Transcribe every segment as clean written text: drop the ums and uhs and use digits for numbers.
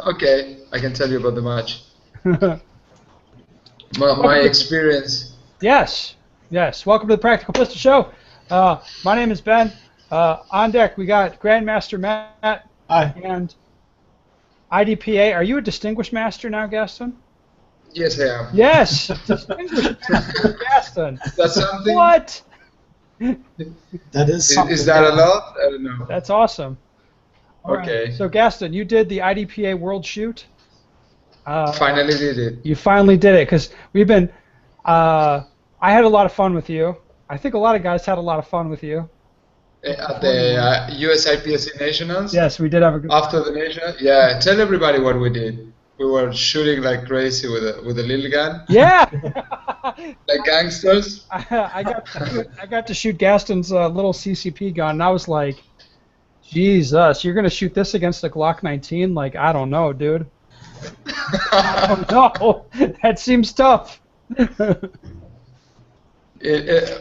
Okay, I can tell you about the match. My experience. Yes, yes. Welcome to the Practical Pistol Show. My name is Ben. On deck, we got Grandmaster Matt Hi. and IDPA. Are you a Distinguished Master now, Gaston? Yes, I am. Yes, Distinguished Master Gaston. That's something. What? That is something. Is that a lot? I don't know. That's awesome. All Okay. right. So, Gaston, you did the IDPA World Shoot. Finally did it. You finally did it, because we've been. I had a lot of fun with you. I think a lot of guys had a lot of fun with you. At the US IPSC Nationals? Yes, we did have a good. After the National? Yeah, tell everybody what we did. We were shooting like crazy with a little gun. Yeah. Like gangsters. I got to shoot Gaston's little CCP gun, and I was like, Jesus, you're gonna shoot this against a Glock 19? Like, I don't know, dude. I don't know. That seems tough.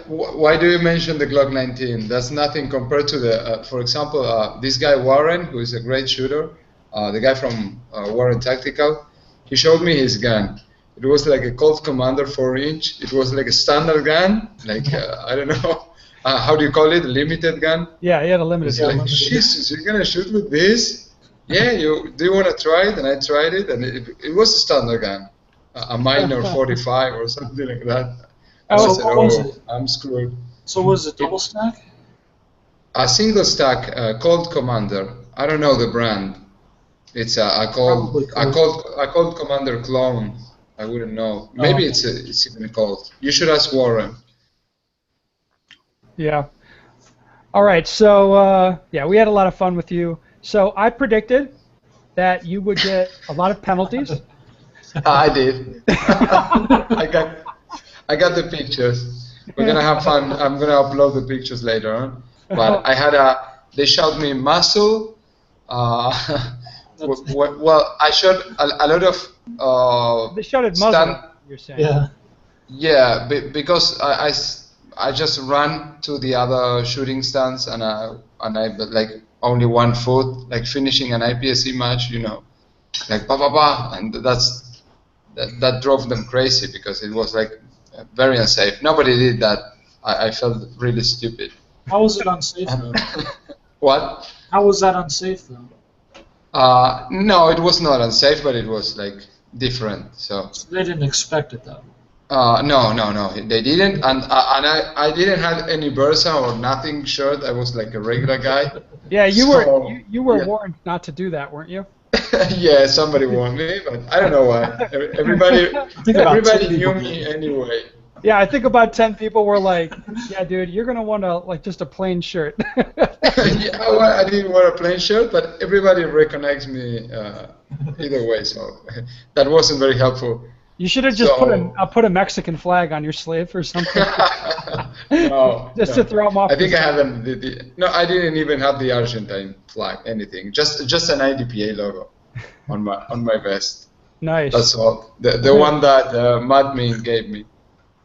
Why do you mention the Glock 19? That's nothing compared to the, for example, this guy Warren, who is a great shooter, the guy from Warren Tactical, he showed me his gun. It was like a Colt Commander 4-inch. It was like a standard gun, like, I don't know, how do you call it, a limited gun? Yeah, he had a limited gun. Like, Jesus, you're going to shoot with this? Yeah, do you want to try it? And I tried it, and it was a standard gun, a minor 45 or something like that. I said, I'm screwed. So was it double stack? A single stack Colt Commander. I don't know the brand. It's a Colt Commander clone. I wouldn't know. Maybe it's even a Colt. You should ask Warren. Yeah. All right. So yeah, we had a lot of fun with you. So I predicted that you would get a lot of penalties. I did. I got the pictures. We're gonna have fun. I'm gonna upload the pictures later on. But I had they shot me muscle. Well, I shot a lot of. They shot at muzzle. You're saying. Yeah. Yeah, because I just ran to the other shooting stands and I like only 1 foot, like finishing an IPSC match, you know, like ba ba ba, and that drove them crazy because it was like very unsafe. Nobody did that. I felt really stupid. How was it unsafe though? What? How was that unsafe though? No, it was not unsafe, but it was like different. So They didn't expect it though. No, they didn't, and I didn't have any Versa or nothing shirt. I was like a regular guy. Yeah, you were warned not to do that, weren't you? Yeah, somebody warned me, but I don't know why. Everybody knew me anyway. Yeah, I think about 10 people were like, "Yeah, dude, you're gonna want to like just a plain shirt." Yeah, well, I didn't wear a plain shirt, but everybody recognized me either way, so that wasn't very helpful. You should have just put a Mexican flag on your sleeve or something. No, just to throw them off. I think I haven't. No, I didn't even have the Argentine flag. Anything. Just an IDPA logo on my vest. Nice. That's all. The one that Matt Mean gave me.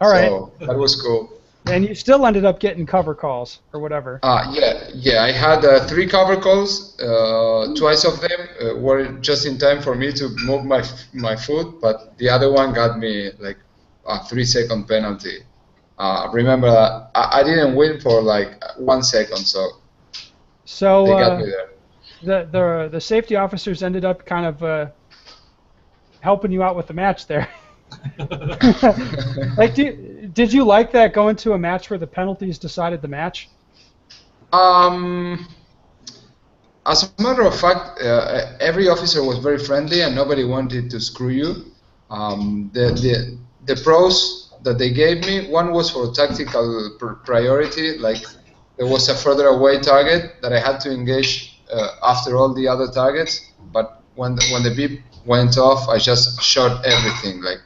All right. So that was cool. And you still ended up getting cover calls or whatever. Yeah. I had 3 cover calls. Twice of them were just in time for me to move my foot, but the other one got me like a 3-second penalty. Remember, I didn't win for like 1 second, so they got me there. The safety officers ended up kind of helping you out with the match there. Like, did you like that, going to a match where the penalties decided the match? As a matter of fact, every officer was very friendly and nobody wanted to screw you. The pros that they gave me, one was for tactical priority, like there was a further away target that I had to engage after all the other targets, but when the beep went off, I just shot everything, like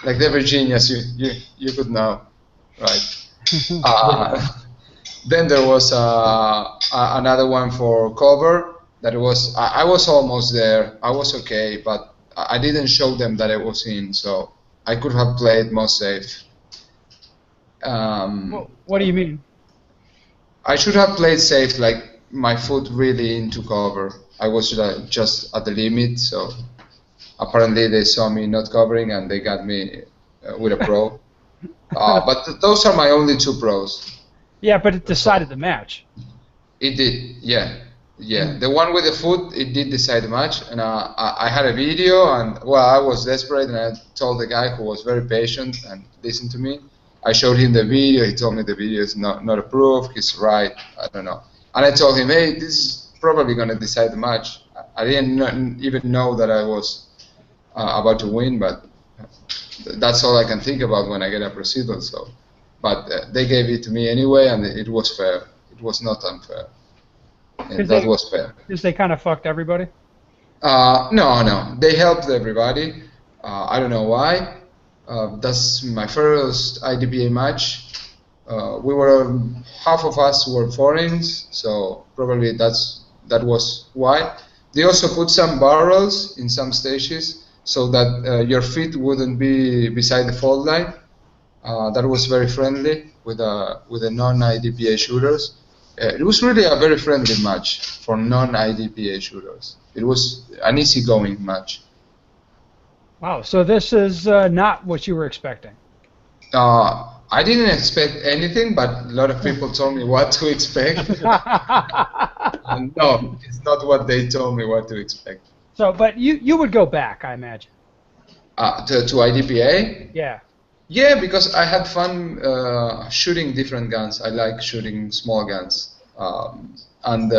the Virginias you could know, right? Then there was another one for cover that I was almost there. I was okay, but I didn't show them that I was in, so I could have played more safe. What do you mean? I should have played safe, like my foot really into cover. I was just at the limit, so apparently they saw me not covering and they got me with a pro. But those are my only two pros. Yeah, but it decided the match. It did, yeah. Yeah, the one with the foot, it did decide the match, and I had a video, and well, I was desperate, and I told the guy who was very patient and listened to me. I showed him the video. He told me the video is not approved. He's right. I don't know. And I told him, hey, this is probably going to decide the match. I didn't even know that I was about to win, but that's all I can think about when I get a procedural. So, but they gave it to me anyway, and it was fair. It was not unfair. And that was fair. Because they kind of fucked everybody? No. They helped everybody. I don't know why. That's my first IDPA match. Half of us were foreigners, so probably that was why. They also put some barrels in some stages so that your feet wouldn't be beside the fault line. That was very friendly with the non-IDPA shooters. It was really a very friendly match for non-IDPA shooters. It was an easygoing match. Wow, so this is not what you were expecting. I didn't expect anything, but a lot of people told me what to expect. And no, it's not what they told me what to expect. So, but you would go back, I imagine. To IDPA? Yeah. Yeah, because I had fun shooting different guns. I like shooting small guns. And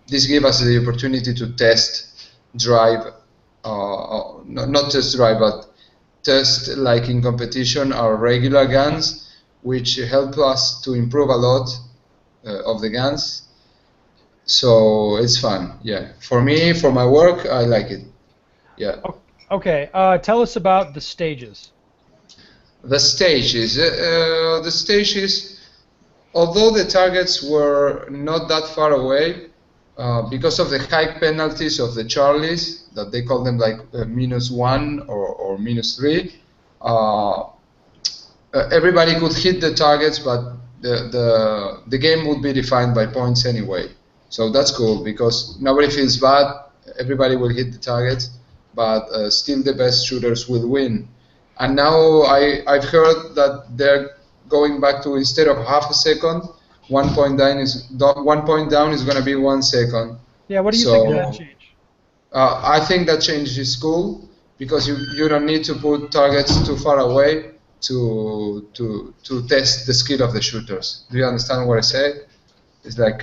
this gave us the opportunity to test drive, not test drive, but test, like in competition, our regular guns, which help us to improve a lot of the guns. So it's fun, yeah. For me, for my work, I like it, yeah. Okay, tell us about the stages. The stages, although the targets were not that far away, because of the high penalties of the Charlies, that they call them like -1 or -3, everybody could hit the targets, but the game would be defined by points anyway. So that's cool, because nobody feels bad, everybody will hit the targets, but still the best shooters will win. And now I've heard that they're going back to, instead of half a second, 1 point down is going to be 1 second. Yeah, what do you think of that change? I think that change is cool, because you don't need to put targets too far away to test the skill of the shooters. Do you understand what I say? It's like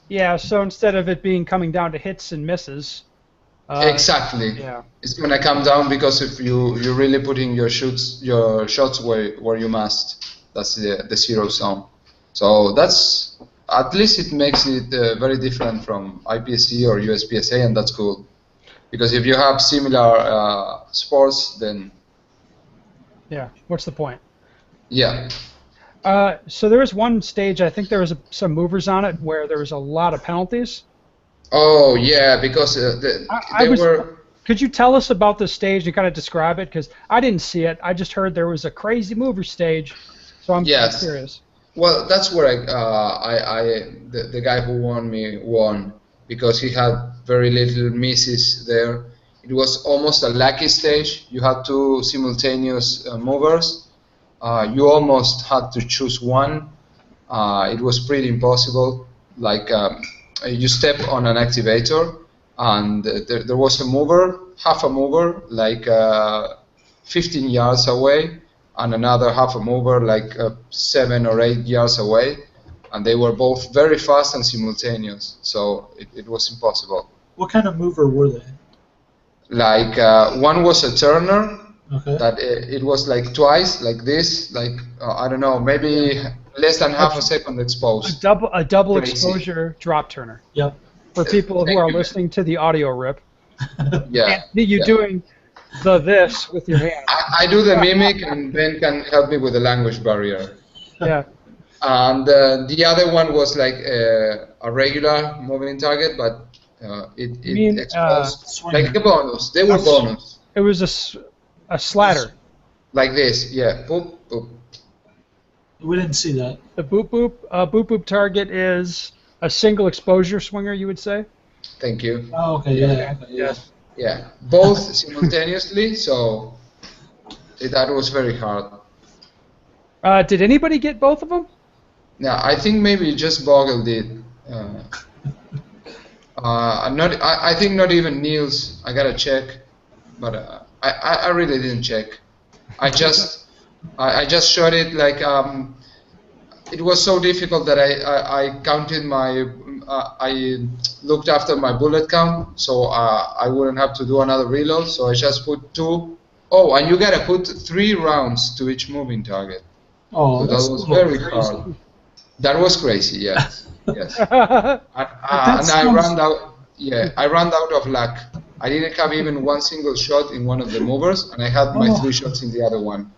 yeah. So instead of it being coming down to hits and misses. Exactly. Yeah. It's going to come down because if you're really putting your shots where you must. That's the zero zone. So that's, at least it makes it very different from IPSC or USPSA, and that's cool. Because if you have similar sports, then yeah, what's the point? Yeah. So there was one stage, I think there was some movers on it, where there was a lot of penalties. Oh yeah, because Could you tell us about the stage and kind of describe it? Because I didn't see it. I just heard there was a crazy mover stage, so I'm curious. Well, that's where the guy who won, because he had very little misses there. It was almost a lucky stage. You had two simultaneous movers. You almost had to choose one. It was pretty impossible. Like you step on an activator, and there was a mover, half a mover, like 15 yards away, and another half a mover, like 7 or 8 yards away, and they were both very fast and simultaneous, so it was impossible. What kind of mover were they? Like one was a turner, okay. that it was like twice, like this, like I don't know, maybe less than half a second exposed. A double exposure drop turner. Yep. For people who are listening to the audio rip. Yeah. You doing this with your hand. I do the mimic, and Ben can help me with the language barrier. Yeah. And the other one was like a regular moving target, but it exposed like a bonus. They were bonus. It was a slatter. Like this, yeah. Boop, boop. We didn't see that. The boop boop target is A single exposure swinger, you would say? Thank you. Oh, okay, yeah. Okay. Okay, yeah. Yes. Yeah, both simultaneously, so that was very hard. Did anybody get both of them? Yeah, I think maybe just Bogle did. I think not even Niels. I gotta check, but I really didn't check. I just shot it like it was so difficult that I counted my I looked after my bullet count, so I wouldn't have to do another reload. So I just put 2. Oh, and you gotta put 3 rounds to each moving target. Oh, So that that's was a little very crazy. hard. That was crazy. Yes, yes. And that I sounds- ran out. Yeah, I ran out of luck. I didn't have even one single shot in one of the movers, and I had my 3 shots in the other one.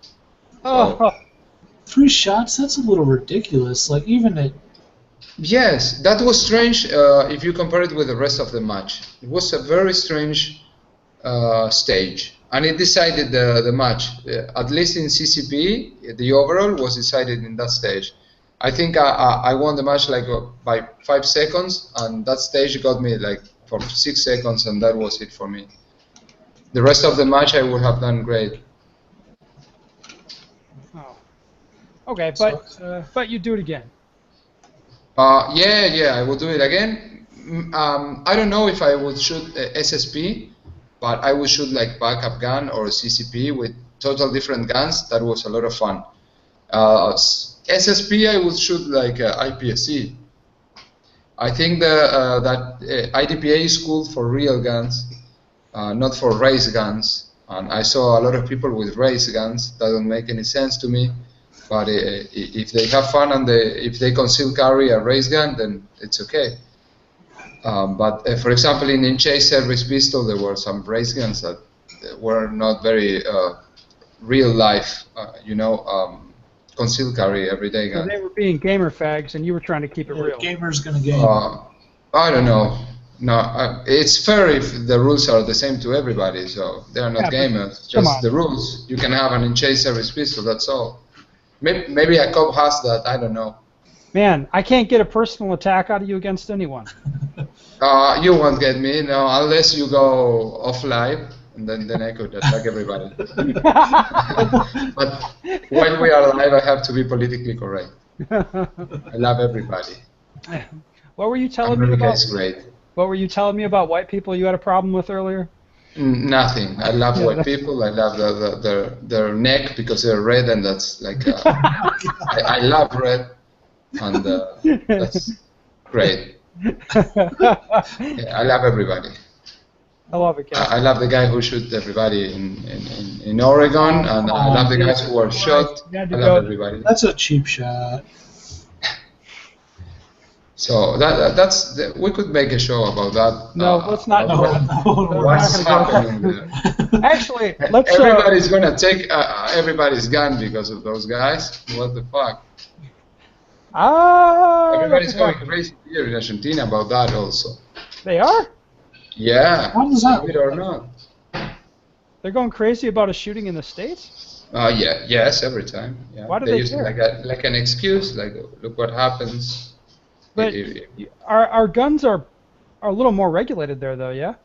Oh, 3 shots? That's a little ridiculous. Like, even at... Yes, that was strange if you compare it with the rest of the match. It was a very strange stage, and it decided the match. At least in CCP, the overall was decided in that stage. I think I won the match like by 5 seconds, and that stage got me like for 6 seconds, and that was it for me. The rest of the match I would have done great. oh. Okay, but you do it again. Yeah, I will do it again. I don't know if I would shoot SSP, but I would shoot like backup gun or CCP with total different guns. That was a lot of fun. SSP, I would shoot like IPSC. I think that IDPA is cool for real guns, not for race guns. And I saw a lot of people with race guns. That doesn't make any sense to me. But if they have fun and if they conceal carry a race gun, then it's okay. But for example, in chase service pistol, there were some race guns that were not very real life, concealed carry everyday So gun. they were being gamer fags, and you were trying to keep it real. Gamer's gonna game. I don't know. No, it's fair if the rules are the same to everybody, so they are not Yeah, gamers. come Just on. the rules. You can have an chase service pistol, that's all. Maybe a cop has that, I don't know. Man, I can't get a personal attack out of you against anyone. You won't get me, no, unless you go off live, and then I could attack everybody. But when we are live, I have to be politically correct. I love everybody. What were you telling me America about? is great. What were you telling me about white people you had a problem with earlier? Nothing. I love white people. I love their neck because they're red, and that's like I love red, and that's great. Yeah, I love everybody. I love it, guys. I love the guy who shot everybody in Oregon, and I love the guys who were shot. I love everybody. That's a cheap shot. So we could make a show about that. No, let's not do about it. What's We're not gonna happening there? Actually, let's. Everybody's gonna take everybody's gun because of those guys. What the fuck? Everybody's going crazy here in Argentina about that also. They are? Yeah. How does that Believe it or not. They're going crazy about a shooting in the States? Yeah. Yes, every time. Yeah. Why do they use care? it like an excuse, like look what happens. But our guns are a little more regulated there, though, yeah?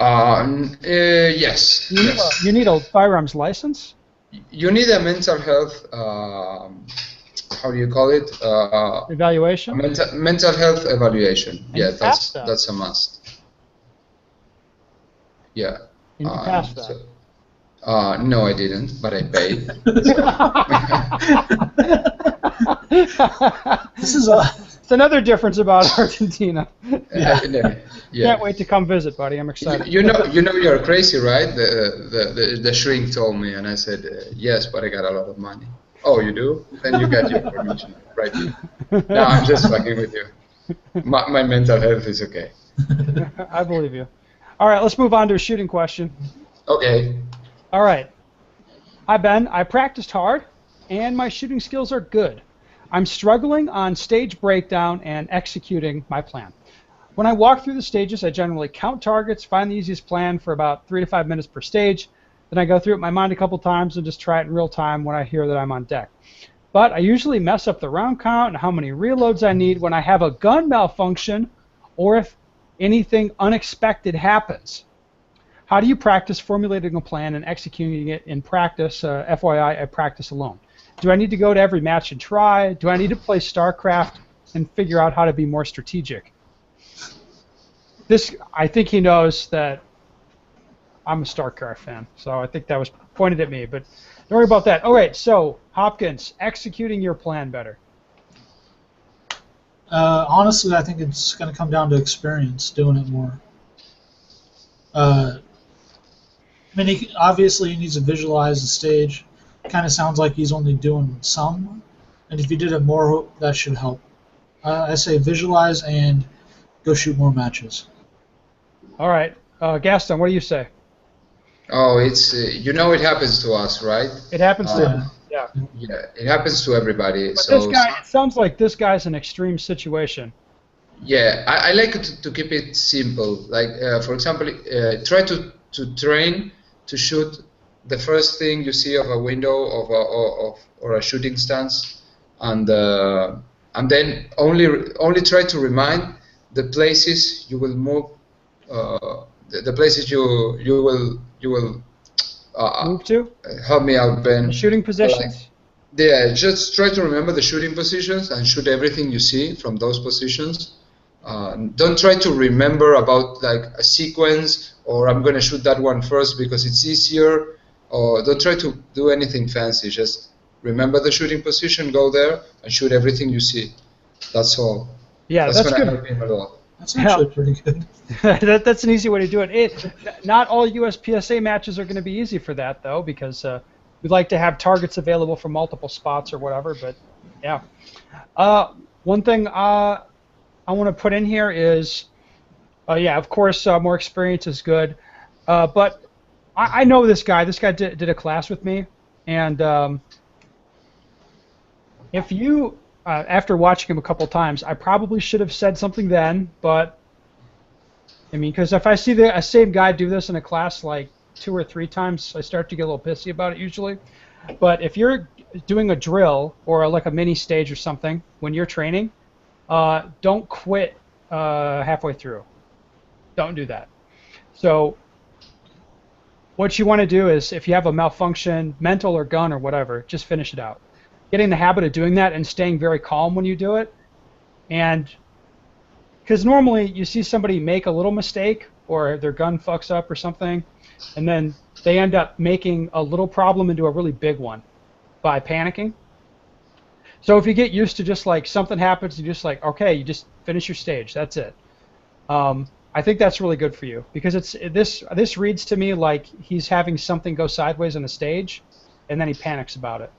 Yes. Yes. You need a firearms license? You need a mental health. How do you call it? Evaluation? Mental health evaluation. And Yeah, you passed that. that's a must. Yeah. And you passed that. No, I didn't, but I paid. This is It's another difference about Argentina. Yeah. Can't wait to come visit, buddy. I'm excited. You know you're crazy, right? The shrink told me, and I said yes, but I got a lot of money. Oh, you do? Then you got your permission, right? No, I'm just fucking with you. My mental health is okay. I believe you. All right, let's move on to a shooting question. Okay. All right. Hi, Ben. I practiced hard, and my shooting skills are good. I'm struggling on stage breakdown and executing my plan. When I walk through the stages, I generally count targets, find the easiest plan for about 3 to 5 minutes per stage. Then I go through it in my mind a couple times and just try it in real time when I hear that I'm on deck. but I usually mess up the round count and how many reloads I need when I have a gun malfunction or if anything unexpected happens. How do you practice formulating a plan and executing it in practice? FYI, I practice alone. Do I need to go to every match and try? Do I need to play StarCraft and figure out how to be more strategic? I think he knows that I'm a StarCraft fan, so I think that was pointed at me, but don't worry about that. All right, so Hopkins, executing your plan better. Honestly, I think it's going to come down to experience, doing it more. I mean, obviously he needs to visualize the stage. Kind of sounds like he's only doing some, and if you did it more, that should help. I say visualize and go shoot more matches. All right, Gaston, what do you say? Oh, it's it happens to us, right? It happens to him. Yeah. Yeah, it happens to everybody. But So this guy, it sounds like this guy's an extreme situation. yeah, I like to keep it simple. Like for example, try to train to shoot the first thing you see of a window or a shooting stance, and then only try to remind the places you will move, the places you will Move to? help me out, Ben. The shooting positions. Yeah, just try to remember the shooting positions and shoot everything you see from those positions. Don't try to remember about like a sequence or I'm going to shoot that one first because it's easier. Or don't try to do anything fancy. Just remember the shooting position, go there, and shoot everything you see. That's all. Yeah, that's going to good. help him a lot. That's actually pretty good. That's an easy way to do it. Not all USPSA matches are going to be easy for that, though, because we'd like to have targets available for multiple spots or whatever, but yeah. One thing I want to put in here is, yeah, of course, more experience is good, but I know this guy. This guy did a class with me, and if you... after watching him a couple times, I probably should have said something then, but I mean, because if I see the same guy do this in a class like 2 or 3 times, I start to get a little pissy about it usually. But if you're doing a drill or like a mini stage or something when you're training, don't quit halfway through. Don't do that. So what you want to do is, if you have a malfunction, mental or gun or whatever, just finish it out. Getting the habit of doing that and staying very calm when you do it. And because normally you see somebody make a little mistake or their gun fucks up or something, and then they end up making a little problem into a really big one by panicking. So if you get used to just like something happens, you just like, okay, you just finish your stage, that's it. I think that's really good for you, because this reads to me like he's having something go sideways on the stage and then he panics about it,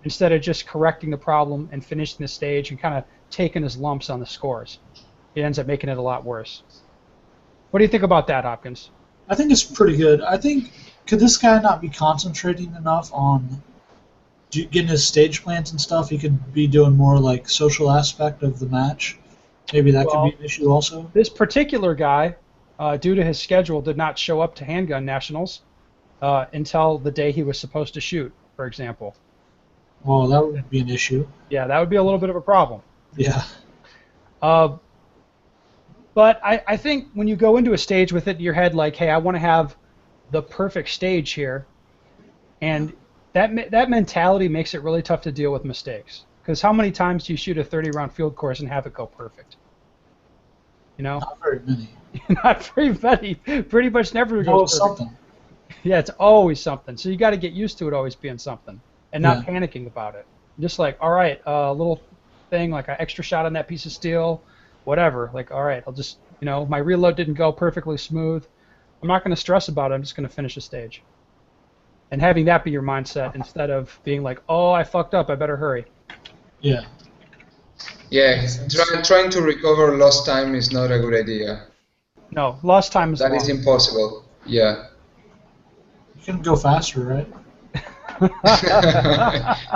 instead of just correcting the problem and finishing the stage and kind of taking his lumps on the scores. It ends up making it a lot worse. What do you think about that, Hopkins? I think it's pretty good. I think, could this guy not be concentrating enough on getting his stage plans and stuff? He could be doing more like social aspect of the match. Maybe that could be an issue also. This particular guy, due to his schedule, did not show up to Handgun Nationals until the day he was supposed to shoot, for example. Well, that would be an issue. Yeah, that would be a little bit of a problem. Yeah. But I think when you go into a stage with it in your head, like, hey, I want to have the perfect stage here, and that mentality makes it really tough to deal with mistakes. Because how many times do you shoot a 30-round field course and have it go perfect? You know? Not very many. Not very many. Pretty much never goes perfect. Something. Yeah, it's always something. So you got to get used to it always being something and not panicking about it. Just like, all right, a little thing, like an extra shot on that piece of steel, whatever. Like, all right, I'll just, my reload didn't go perfectly smooth. I'm not going to stress about it. I'm just going to finish the stage. And having that be your mindset instead of being like, oh, I fucked up, I better hurry. Yeah. Yeah, trying to recover lost time is not a good idea. No, lost time is That long. is impossible. Yeah. You can go faster, right?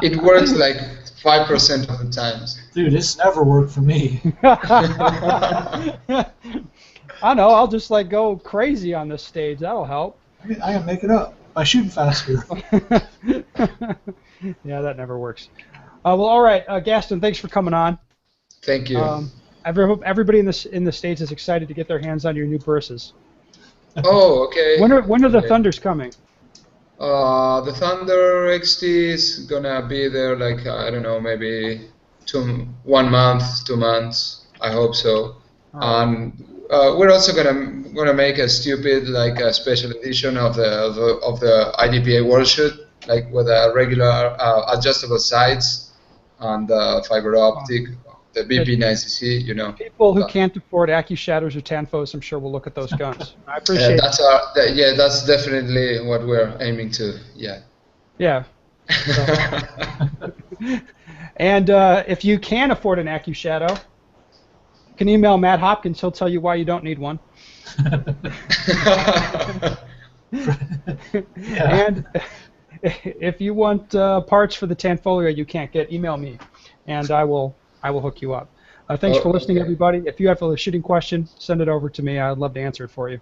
It works like 5% of the times. Dude, it's never worked for me. I know, I'll just like go crazy on this stage. That'll help. I can make it up by shooting faster. Yeah, that never works. Well, all right, Gaston, thanks for coming on. Thank you. Everybody in the States is excited to get their hands on your new Burses. Oh, okay. When are the Okay. Thunders coming? The Thunder XT is gonna be there like I don't know, maybe 1 month, 2 months. I hope so. All right. And we're also gonna make a stupid like a special edition of the IDPA World Shoot, like with a regular adjustable sights and fiber optic, the BP90C, you know. People who can't afford AccuShadows or Tanfos, I'm sure will look at those guns. I appreciate it. Yeah, that's definitely what we're aiming to. Yeah. Yeah. And if you can afford an AccuShadow, you can email Matt Hopkins. He'll tell you why you don't need one. And if you want parts for the Tanfoglio you can't get, email me, and I will hook you up. Thanks for listening, everybody. If you have a shooting question, send it over to me. I'd love to answer it for you.